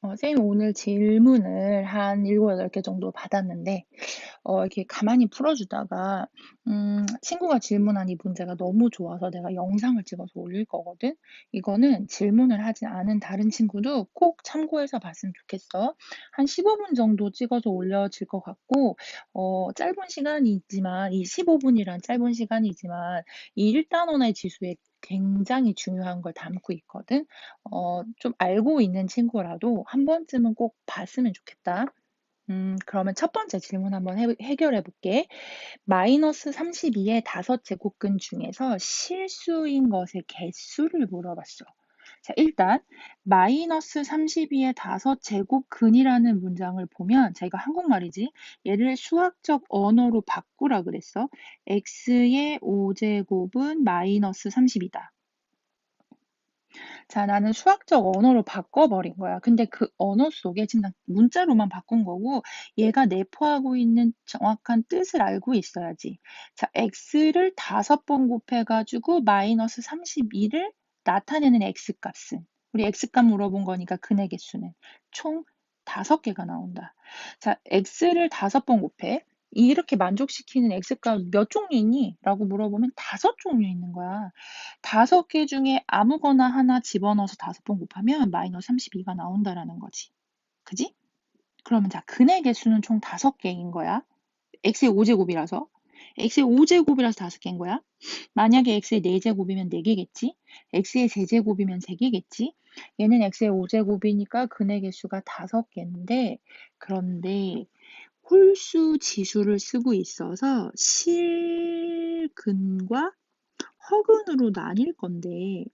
선생님이 오늘 질문을 한 7, 8개 정도 받았는데 이렇게 가만히 풀어주다가 친구가 질문한 이 문제가 너무 좋아서 내가 영상을 찍어서 올릴 거거든. 이거는 질문을 하지 않은 다른 친구도 꼭 참고해서 봤으면 좋겠어. 한 15분 정도 찍어서 올려질 것 같고 짧은 시간이지만 이 15분이란 짧은 시간이지만 이 1단원의 지수에 굉장히 중요한 걸 담고 있거든. 좀 알고 있는 친구라도 한 번쯤은 꼭 봤으면 좋겠다. 그러면 첫 번째 질문 한번 해결해 볼게. 마이너스 32의 다섯 제곱근 중에서 실수인 것의 개수를 물어봤어. 자, 일단 마이너스 32의 다섯 제곱근이라는 문장을 보면 자, 이거 한국말이지. 얘를 수학적 언어로 바꾸라 그랬어. x의 5제곱은 마이너스 30이다. 자, 나는 수학적 언어로 바꿔버린 거야. 근데 그 언어 속에 지금 나 문자로만 바꾼 거고 얘가 내포하고 있는 정확한 뜻을 알고 있어야지. 자, x를 5번 곱해가지고 마이너스 32를 나타내는 x값은 우리 x값 물어본 거니까 근의 개수는 총 5개가 나온다. 자, x를 5번 곱해. 이렇게 만족시키는 x값 몇 종류 있니? 라고 물어보면 5종류 있는 거야. 5개 중에 아무거나 하나 집어넣어서 5번 곱하면 마이너스 32가 나온다라는 거지. 그지? 그러면 자, 근의 개수는 총 5개인 거야. x의 5제곱이라서. x의 5제곱이라서 5개인 거야. 만약에 x의 4제곱이면 4개겠지? x의 세제곱이면 3개겠지? 얘는 x의 5제곱이니까 근의 개수가 5개인데, 그런데 홀수 지수를 쓰고 있어서 실근과 허근으로 나뉠 건데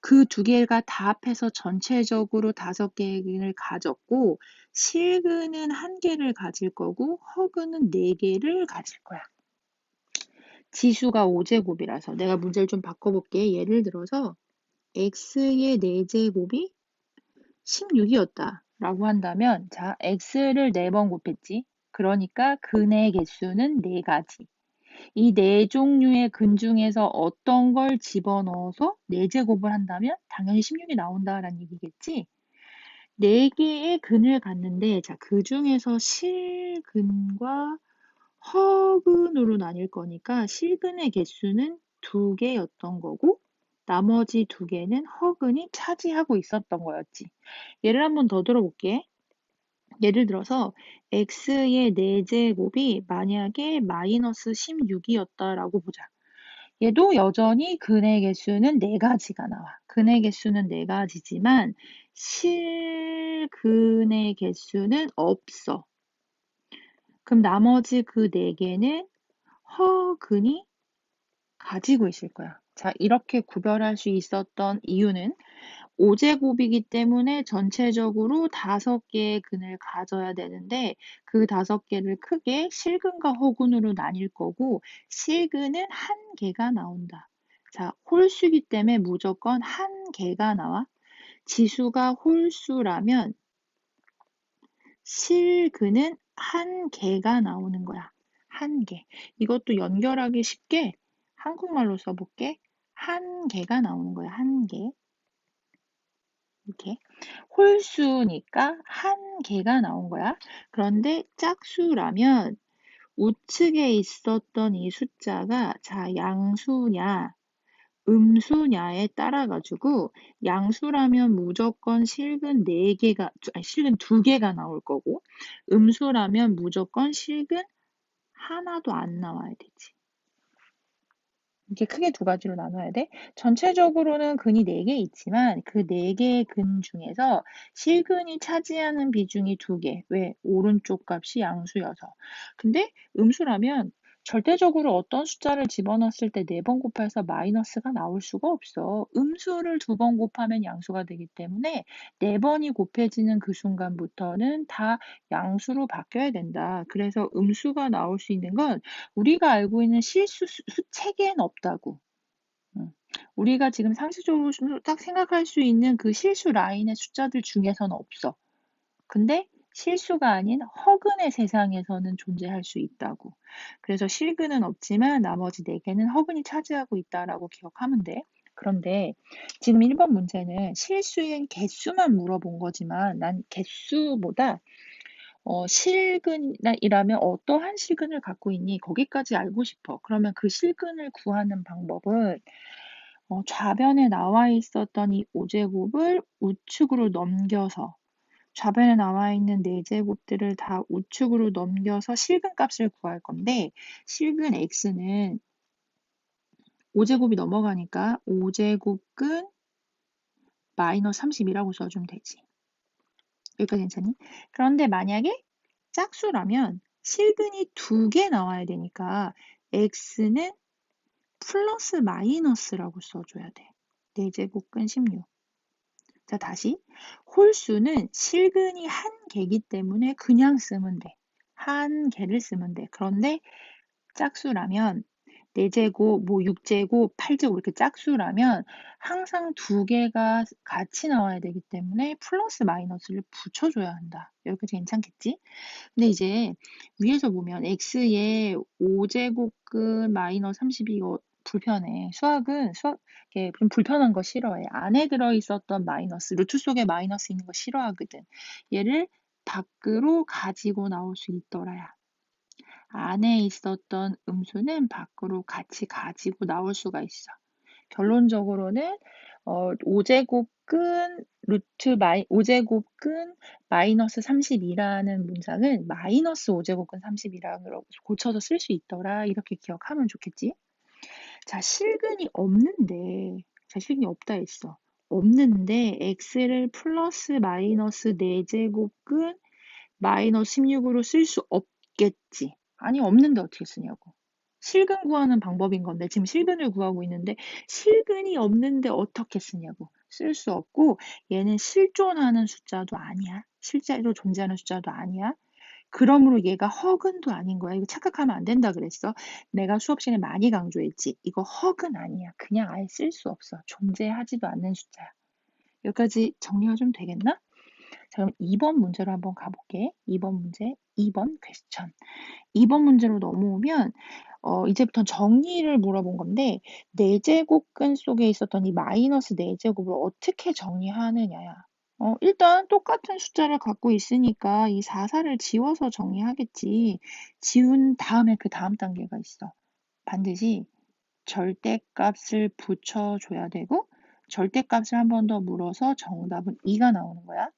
그 두 개가 다 합해서 전체적으로 5개의 근을 가졌고 실근은 1개를 가질 거고 허근은 4개를 가질 거야. 지수가 5제곱이라서 내가 문제를 좀 바꿔볼게. 예를 들어서 x의 4제곱이 16이었다 라고 한다면 자, x를 4번 곱했지. 그러니까 근의 개수는 4가지. 이 네 종류의 근 중에서 어떤 걸 집어넣어서 4제곱을 한다면 당연히 16이 나온다라는 얘기겠지? 4개의 근을 갖는데 자, 그 중에서 실근과 허근으로 나뉠 거니까 실근의 개수는 2개였던 거고 나머지 2개는 허근이 차지하고 있었던 거였지. 예를 한번 더 들어볼게. 예를 들어서 x의 4제곱이 만약에 마이너스 16이었다라고 보자. 얘도 여전히 근의 개수는 4가지가 나와. 근의 개수는 4가지지만 실근의 개수는 없어. 그럼 나머지 그 4개는 허근이 가지고 있을 거야. 자, 이렇게 구별할 수 있었던 이유는 5제곱이기 때문에 전체적으로 5개의 근을 가져야 되는데 그 5개를 크게 실근과 허근으로 나뉠 거고 실근은 1개가 나온다. 자, 홀수기 때문에 무조건 1개가 나와. 지수가 홀수라면 실근은 1개가 나오는 거야. 1개. 이것도 연결하기 쉽게 한국말로 써볼게. 1개가 나오는 거야. 1개. 이렇게. 홀수니까 1개가 나온 거야. 그런데 짝수라면 우측에 있었던 이 숫자가 자, 양수냐, 음수냐에 따라 가지고 양수라면 무조건 실근 4개가 아니 실근 2개가 나올 거고 음수라면 무조건 실근 하나도 안 나와야 되지. 이렇게 크게 두 가지로 나눠야 돼. 전체적으로는 근이 4개 있지만 그 4개의 근 중에서 실근이 차지하는 비중이 2개. 왜? 오른쪽 값이 양수여서. 근데 음수라면 절대적으로 어떤 숫자를 집어넣었을 때 4번 곱해서 마이너스가 나올 수가 없어. 음수를 2번 곱하면 양수가 되기 때문에 4번이 곱해지는 그 순간부터는 다 양수로 바뀌어야 된다. 그래서 음수가 나올 수 있는 건 우리가 알고 있는 실수 체계는 없다고. 우리가 지금 상식적으로 딱 생각할 수 있는 그 실수 라인의 숫자들 중에서는 없어. 근데 실수가 아닌 허근의 세상에서는 존재할 수 있다고. 그래서 실근은 없지만 나머지 4개는 허근이 차지하고 있다라고 기억하면 돼. 그런데 지금 1번 문제는 실수인 개수만 물어본 거지만 난 개수보다 실근이라면 어떠한 실근을 갖고 있니? 거기까지 알고 싶어. 그러면 그 실근을 구하는 방법은 좌변에 나와 있었던 이 5제곱을 우측으로 넘겨서 좌변에 나와 있는 4제곱들을 다 우측으로 넘겨서 실근 값을 구할 건데 실근 x는 5제곱이 넘어가니까 5제곱근 마이너스 30이라고 써주면 되지. 여기까지 괜찮니? 그런데 만약에 짝수라면 실근이 2개 나와야 되니까 x는 플러스 마이너스라고 써줘야 돼. 4제곱근 16. 자, 다시. 홀수는 실근이 한 개이기 때문에 그냥 쓰면 돼. 한 개를 쓰면 돼. 그런데 짝수라면 4제곱, 뭐 6제곱, 8제곱 이렇게 짝수라면 항상 2개가 같이 나와야 되기 때문에 플러스 마이너스를 붙여줘야 한다. 여기까지 괜찮겠지? 근데 이제 위에서 보면 x의 5제곱근 마이너스 32 이거 불편해. 수학은 이렇게 좀 불편한 거 싫어해. 안에 들어있었던 마이너스, 루트 속에 마이너스 있는 거 싫어하거든. 얘를 밖으로 가지고 나올 수 있더라야. 안에 있었던 음수는 밖으로 같이 가지고 나올 수가 있어. 결론적으로는 5제곱근 5제곱근 마이너스 32라는 문장은 마이너스 5제곱근 30이라고 고쳐서 쓸 수 있더라. 이렇게 기억하면 좋겠지? 자, 실근이 없는데, 자, 실근이 없다 했어. 없는데 x를 플러스 마이너스 4제곱근 마이너스 16으로 쓸 수 없겠지. 아니, 없는데 어떻게 쓰냐고. 실근 구하는 방법인 건데 지금 실근을 구하고 있는데 실근이 없는데 어떻게 쓰냐고. 쓸 수 없고 얘는 실존하는 숫자도 아니야. 실제로 존재하는 숫자도 아니야. 그러므로 얘가 허근도 아닌 거야. 이거 착각하면 안 된다 그랬어. 내가 수업 시간에 많이 강조했지. 이거 허근 아니야. 그냥 아예 쓸 수 없어. 존재하지도 않는 숫자야. 여기까지 정리가 좀 되겠나? 자, 그럼 2번 문제로 한번 가볼게. 2번 문제, 2번 퀘스천. 2번 문제로 넘어오면 이제부터 정리를 물어본 건데 4제곱근 속에 있었던 이 마이너스 4제곱을 어떻게 정리하느냐야. 일단 똑같은 숫자를 갖고 있으니까 이 44를 지워서 정리하겠지. 지운 다음에 그 다음 단계가 있어. 반드시 절대값을 붙여줘야 되고 절대값을 한 번 더 물어서 정답은 2가 나오는 거야.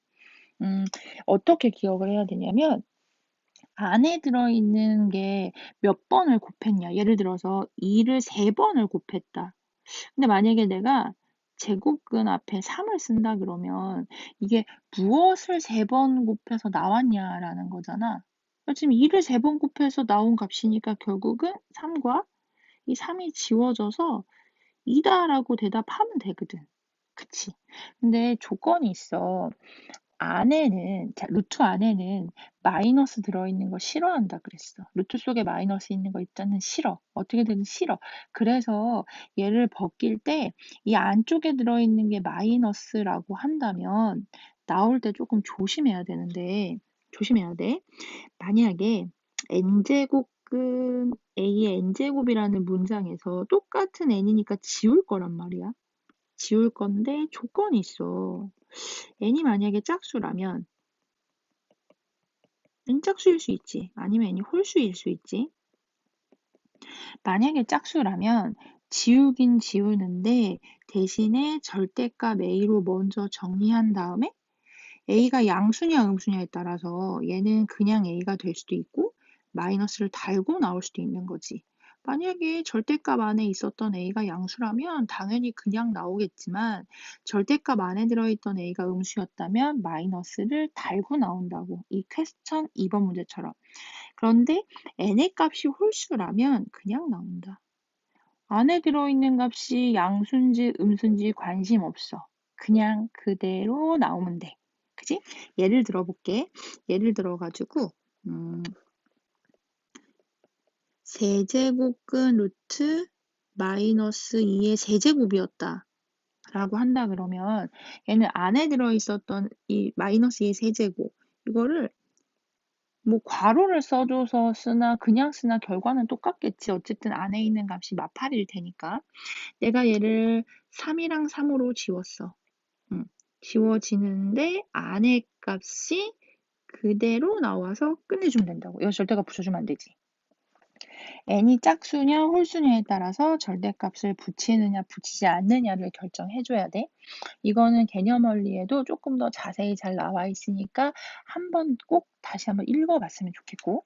어떻게 기억을 해야 되냐면 안에 들어있는 게 몇 번을 곱했냐. 예를 들어서 2를 3번을 곱했다. 근데 만약에 내가 제곱근 앞에 3을 쓴다 그러면 이게 무엇을 3번 곱해서 나왔냐라는 거잖아. 지금 2를 3번 곱해서 나온 값이니까 결국은 3과 이 3이 지워져서 2다라고 대답하면 되거든. 그치? 근데 조건이 있어. 루트 안에는 마이너스 들어있는 거 싫어한다 그랬어. 루트 속에 마이너스 있는 거 있자는 싫어. 어떻게든 싫어. 그래서 얘를 벗길 때 이 안쪽에 들어있는 게 마이너스라고 한다면 나올 때 조금 조심해야 되는데, 조심해야 돼. 만약에 n제곱근 a의 n제곱이라는 문장에서 똑같은 n이니까 지울 거란 말이야. 지울 건데 조건이 있어. n이 만약에 짝수라면 n짝수일 수 있지. 아니면 n이 홀수일 수 있지. 만약에 짝수라면 지우긴 지우는데 대신에 절대값 a로 먼저 정리한 다음에 a가 양수냐 음수냐에 따라서 얘는 그냥 a가 될 수도 있고 마이너스를 달고 나올 수도 있는 거지. 만약에 절대값 안에 있었던 a가 양수라면 당연히 그냥 나오겠지만 절대값 안에 들어있던 a가 음수였다면 마이너스를 달고 나온다고. 이 퀘스천 2번 문제처럼. 그런데 n의 값이 홀수라면 그냥 나온다. 안에 들어있는 값이 양수인지 음수인지 관심 없어. 그냥 그대로 나오면 돼. 그지? 예를 들어볼게. 예를 들어가지고 세제곱근 루트 마이너스 2의 세제곱이었다. 라고 한다 그러면 얘는 안에 들어있었던 이 마이너스 2의 세제곱 이거를 뭐 괄호를 써줘서 쓰나 그냥 쓰나 결과는 똑같겠지. 어쨌든 안에 있는 값이 마팔일 테니까. 내가 얘를 3이랑 3으로 지웠어. 지워지는데 안의 값이 그대로 나와서 끝내주면 된다고. 이거 절대값 붙여주면 안 되지. n이 짝수냐 홀수냐에 따라서 절대값을 붙이느냐 붙이지 않느냐를 결정해줘야 돼. 이거는 개념 원리에도 조금 더 자세히 잘 나와 있으니까 한번 꼭 다시 한번 읽어봤으면 좋겠고,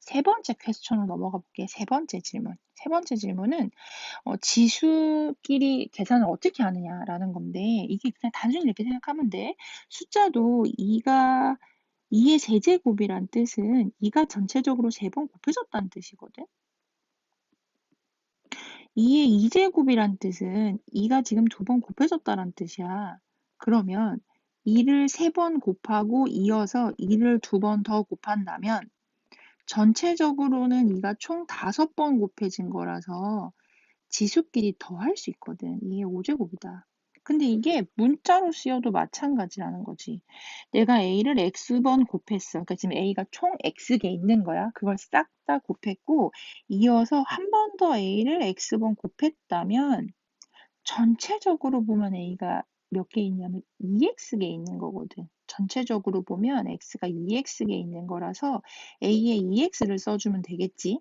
세 번째 퀘스천으로 넘어가 볼게. 세 번째 질문. 세 번째 질문은 지수끼리 계산을 어떻게 하느냐라는 건데, 이게 그냥 단순히 이렇게 생각하면 돼. 숫자도 2의 세제곱이란 뜻은 2가 전체적으로 3번 곱해졌다는 뜻이거든. 2의 2제곱이란 뜻은 2가 지금 2번 곱해졌다는 뜻이야. 그러면 2를 3번 곱하고 이어서 2를 2번 더 곱한다면 전체적으로는 2가 총 5번 곱해진 거라서 지수끼리 더할 수 있거든. 2의 5제곱이다. 근데 이게 문자로 쓰여도 마찬가지라는 거지. 내가 A를 X번 곱했어. 그러니까 지금 A가 총 X개 있는 거야. 그걸 싹 다 곱했고 이어서 한 번 더 A를 X번 곱했다면 전체적으로 보면 A가 몇 개 있냐면 2X개 있는 거거든. 전체적으로 보면 X가 2X개 있는 거라서 A에 2X를 써주면 되겠지.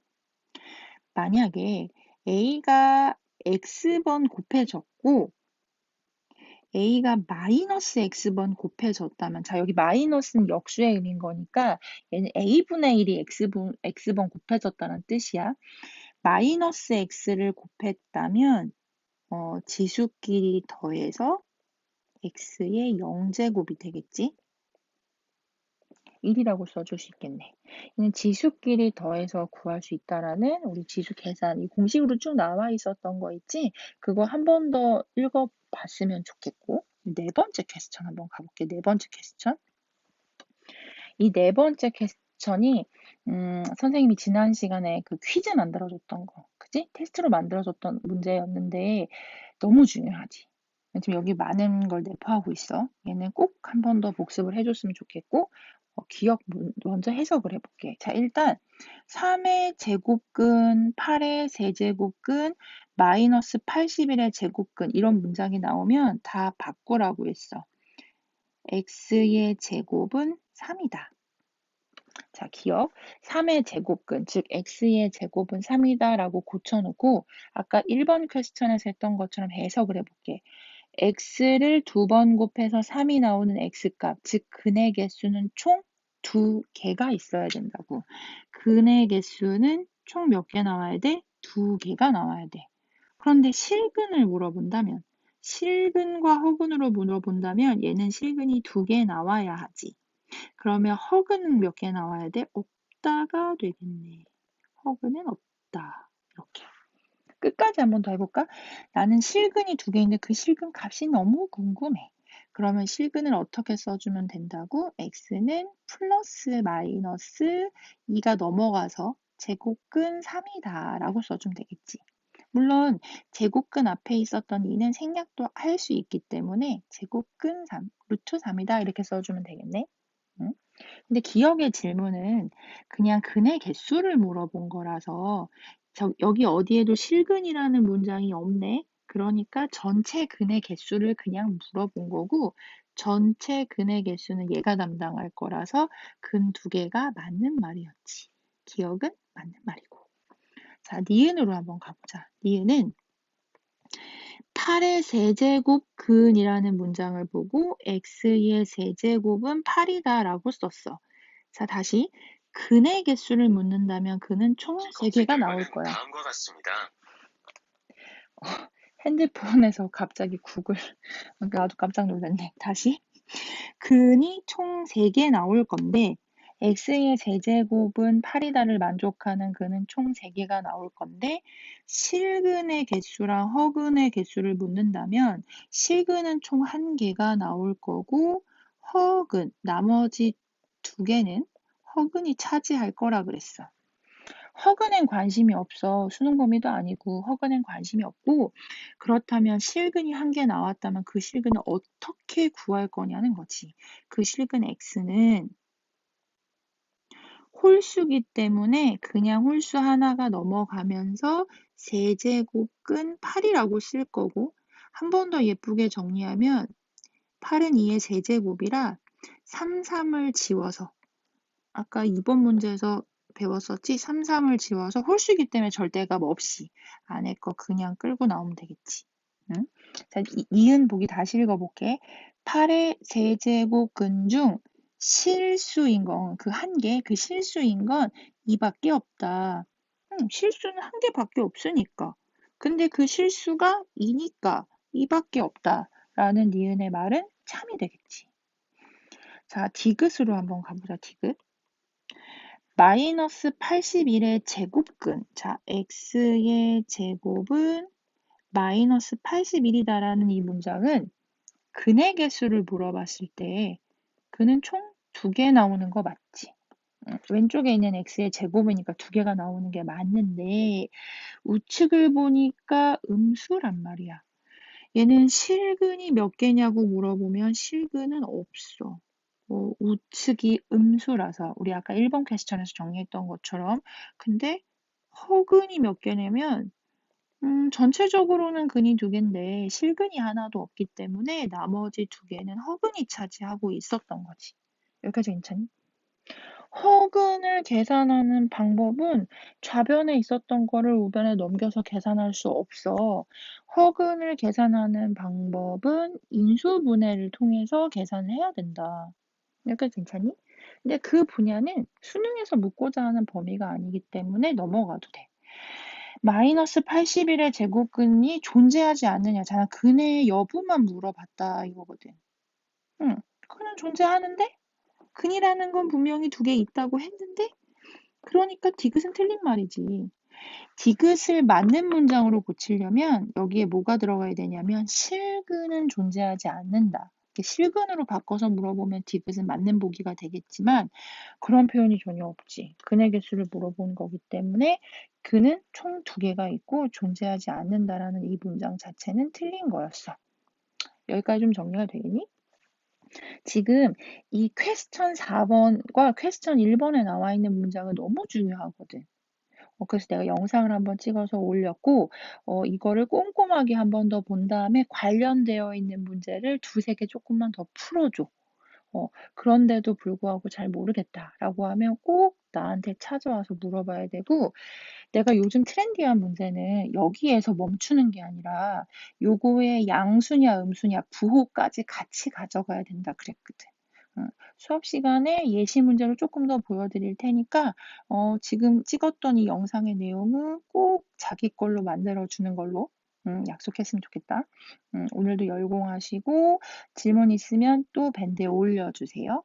만약에 A가 X번 곱해졌고 A가 마이너스 X번 곱해졌다면, 자, 여기 마이너스는 역수의 의미인 거니까 얘는 A분의 1이 X번 곱해졌다는 뜻이야. 마이너스 X를 곱했다면 지수끼리 더해서 X의 0제곱이 되겠지? 1이라고 써줄 수 있겠네. 이는 지수끼리 더해서 구할 수 있다라는 우리 지수 계산, 이 공식으로 쭉 나와 있었던 거 있지? 그거 한 번 더 읽어봤으면 좋겠고, 네 번째 퀘스천 한번 가볼게. 네 번째 퀘스천. 이 네 번째 퀘스천이 선생님이 지난 시간에 그 퀴즈 만들어줬던 거, 그지? 테스트로 만들어줬던 문제였는데 너무 중요하지. 지금 여기 많은 걸 내포하고 있어. 얘는 꼭 한 번 더 복습을 해줬으면 좋겠고, 기억 먼저 해석을 해볼게. 자, 일단 3의 제곱근, 8의 세제곱근, 마이너스 81의 제곱근 이런 문장이 나오면 다 바꾸라고 했어. x의 제곱은 3이다. 자, 기억. 3의 제곱근, 즉 x의 제곱은 3이다 라고 고쳐놓고 아까 1번 퀘스천에서 했던 것처럼 해석을 해볼게. x를 2번 곱해서 3이 나오는 x값, 즉 근의 개수는 총 2개가 있어야 된다고. 근의 개수는 총 몇 개 나와야 돼? 2개가 나와야 돼. 그런데 실근을 물어본다면, 실근과 허근으로 물어본다면 얘는 실근이 2개 나와야 하지. 그러면 허근은 몇 개 나와야 돼? 없다가 되겠네. 허근은 없다. 이렇게. 끝까지 한번 더 해볼까? 나는 실근이 2개인데 그 실근 값이 너무 궁금해. 그러면 실근을 어떻게 써주면 된다고? x는 플러스 마이너스 2가 넘어가서 제곱근 3이다 라고 써주면 되겠지. 물론 제곱근 앞에 있었던 2는 생략도 할 수 있기 때문에 제곱근 3, 루트 3이다 이렇게 써주면 되겠네. 응? 근데 기억의 질문은 그냥 근의 개수를 물어본 거라서 여기 어디에도 실근이라는 문장이 없네. 그러니까 전체 근의 개수를 그냥 물어본 거고 전체 근의 개수는 얘가 담당할 거라서 근 2개가 맞는 말이었지. 기억은 맞는 말이고. 자, 니은으로 한번 가보자. 니은은 8의 세제곱 근이라는 문장을 보고 x의 세제곱은 8이다 라고 썼어. 자, 다시 근의 개수를 묻는다면 근은 총 3개가 나올 거야. 다음과 같습니다. 핸드폰에서 갑자기 구글, 나도 깜짝 놀랐네. 다시. 근이 총 3개 나올 건데 x의 세제곱은 8이다를 만족하는 근은 총 3개가 나올 건데 실근의 개수랑 허근의 개수를 묻는다면 실근은 총 1개가 나올 거고 허근, 나머지 2개는 허근이 차지할 거라 그랬어. 허근엔 관심이 없어. 수능 범위도 아니고 허근엔 관심이 없고 그렇다면 실근이 1개 나왔다면 그 실근을 어떻게 구할 거냐는 거지. 그 실근 x는 홀수기 때문에 그냥 홀수 하나가 넘어가면서 세제곱근 8이라고 쓸 거고 한 번 더 예쁘게 정리하면 8은 2의 제제곱이라 3, 3을 지워서 아까 2번 문제에서 배웠었지? 3, 3을 지워서 홀수이기 때문에 절대값 없이 안에 거 그냥 끌고 나오면 되겠지. 응? 자, 이은 보기 다시 읽어볼게. 8의 세제곱근 중 실수인 건, 그 한 개, 그 실수인 건 2밖에 없다. 실수는 한 개밖에 없으니까. 근데 그 실수가 2니까 2밖에 없다. 라는 니은의 말은 참이 되겠지. 자, 디귿으로 한번 가보자, 디귿. 마이너스 81의 제곱근. 자, x의 제곱은 마이너스 81이다라는 이 문장은 근의 개수를 물어봤을 때 근은 총 2개 나오는 거 맞지? 왼쪽에 있는 x의 제곱이니까 2개가 나오는 게 맞는데 우측을 보니까 음수란 말이야. 얘는 실근이 몇 개냐고 물어보면 실근은 없어. 우측이 음수라서 우리 아까 1번 퀘스천에서 정리했던 것처럼 근데 허근이 몇 개냐면 전체적으로는 근이 2개인데 실근이 하나도 없기 때문에 나머지 2개는 허근이 차지하고 있었던 거지. 여기까지 괜찮니? 허근을 계산하는 방법은 좌변에 있었던 거를 우변에 넘겨서 계산할 수 없어. 허근을 계산하는 방법은 인수분해를 통해서 계산을 해야 된다. 여기까지 괜찮니? 근데 그 분야는 수능에서 묻고자 하는 범위가 아니기 때문에 넘어가도 돼. 마이너스 81의 제곱근이 존재하지 않느냐잖아. 근의 여부만 물어봤다 이거거든. 응, 근은 존재하는데 근이라는 건 분명히 2개 있다고 했는데 그러니까 디귿은 틀린 말이지. 디귿을 맞는 문장으로 고치려면 여기에 뭐가 들어가야 되냐면 실근은 존재하지 않는다. 실근으로 바꿔서 물어보면 디귿은 맞는 보기가 되겠지만 그런 표현이 전혀 없지. 근의 개수를 물어보는 거기 때문에 근은 총 2개가 있고 존재하지 않는다라는 이 문장 자체는 틀린 거였어. 여기까지 좀 정리가 되겠니? 지금 이 퀘스천 4번과 퀘스천 1번에 나와 있는 문장은 너무 중요하거든. 그래서 내가 영상을 한번 찍어서 올렸고, 이거를 꼼꼼하게 한 번 더 본 다음에 관련되어 있는 문제를 2~3개 조금만 더 풀어줘. 그런데도 불구하고 잘 모르겠다라고 하면 꼭 나한테 찾아와서 물어봐야 되고, 내가 요즘 트렌디한 문제는 여기에서 멈추는 게 아니라 요거의 양수냐 음수냐 부호까지 같이 가져가야 된다 그랬거든. 수업 시간에 예시 문제를 조금 더 보여드릴 테니까 지금 찍었던 이 영상의 내용은 꼭 자기 걸로 만들어주는 걸로 약속했으면 좋겠다. 오늘도 열공하시고 질문 있으면 또 밴드에 올려주세요.